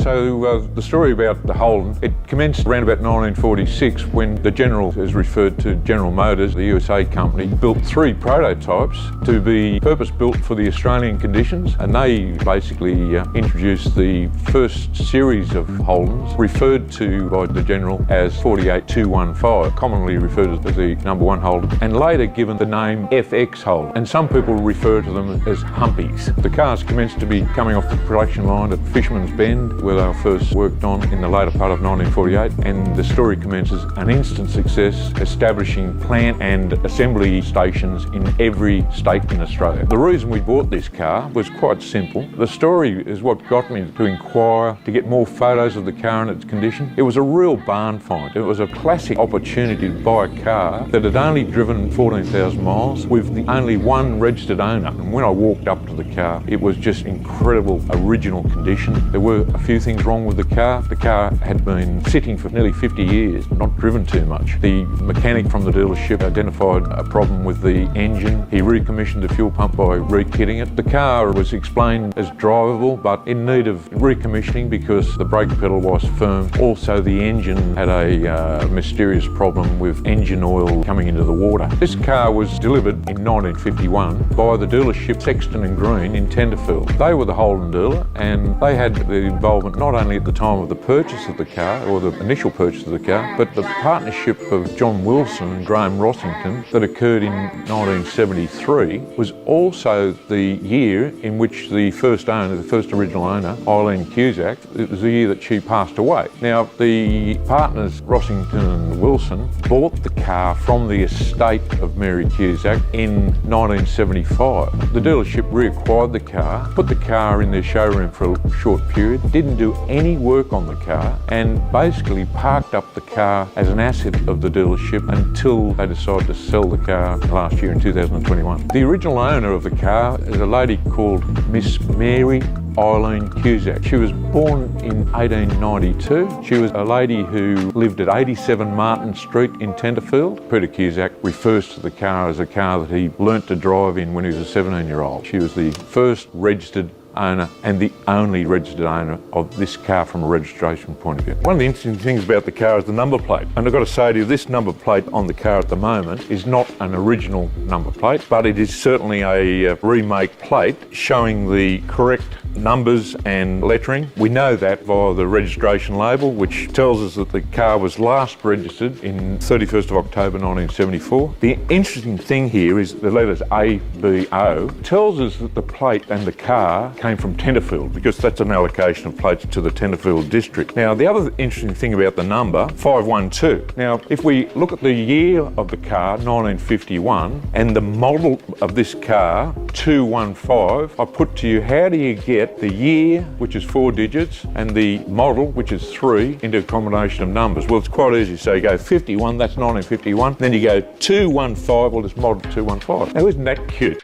So the story about the Holden, it commenced around about 1946 when the General, as referred to General Motors, the USA company, built 3 prototypes to be purpose-built for the Australian conditions, and they basically introduced the first series of Holdens, referred to by the General as 48215, commonly referred to as the number 1 Holden, and later given the name FX Holden, and some people refer to them as humpies. The cars commenced to be coming off the production line at Fisherman's Bend, where they were first worked on in the later part of 1948, and the story commences an instant success, establishing plant and assembly stations in every state in Australia. The reason we bought this car was quite simple. The story is what got me to inquire, to get more photos of the car and its condition. It was a real barn find. It was a classic opportunity to buy a car that had only driven 14,000 miles with the only one registered owner. And when I walked up to the car, it was just incredible original condition. There were a few things wrong with the car. The car had been sitting for nearly 50 years, not driven too much. The mechanic from the dealership identified a problem with the engine. He recommissioned the fuel pump by re-kitting it. The car was explained as drivable, but in need of recommissioning because the brake pedal was firm. Also, the engine had a mysterious problem with engine oil coming into the water. This car was delivered in 1951 by the dealership Sexton and Green in Tenterfield. They were the Holden dealer, and they had the involvement not only at the time of the purchase of the car, or the initial purchase of the car, but the partnership of John Wilson and Graham Rossington that occurred in 1973 was also the year in which the first owner, the first original owner, Eileen Cusack, it was the year that she passed away. Now, the partners, Rossington and Wilson, bought the car from the estate of Mary Cusack in 1975. The dealership reacquired the car, put the car in their showroom for a short period, didn't do any work on the car, and basically parked up the car as an asset of the dealership until they decided to sell the car last year in 2021. The original owner of the car is a lady called Miss Mary Eileen Cusack. She was born in 1892. She was a lady who lived at 87 Martin Street in Tenterfield. Peter Cusack refers to the car as a car that he learnt to drive in when he was a 17-year-old. She was the first registered owner and the only registered owner of this car from a registration point of view. One of the interesting things about the car is the number plate. And I've got to say to you, this number plate on the car at the moment is not an original number plate, but it is certainly a remake plate showing the correct numbers and lettering. We know that via the registration label, which tells us that the car was last registered in 31st of October 1974. The interesting thing here is the letters A, B, O tells us that the plate and the car came from Tenterfield, because that's an allocation of plates to the Tenterfield district. Now, the other interesting thing about the number, 512. Now, if we look at the year of the car, 1951, and the model of this car, 215, I put to you, how do you get the year, which is 4 digits, and the model, which is 3, into a combination of numbers? Well, it's quite easy. So you go 51, that's 1951. Then you go 215, well, it's model 215. Now, isn't that cute?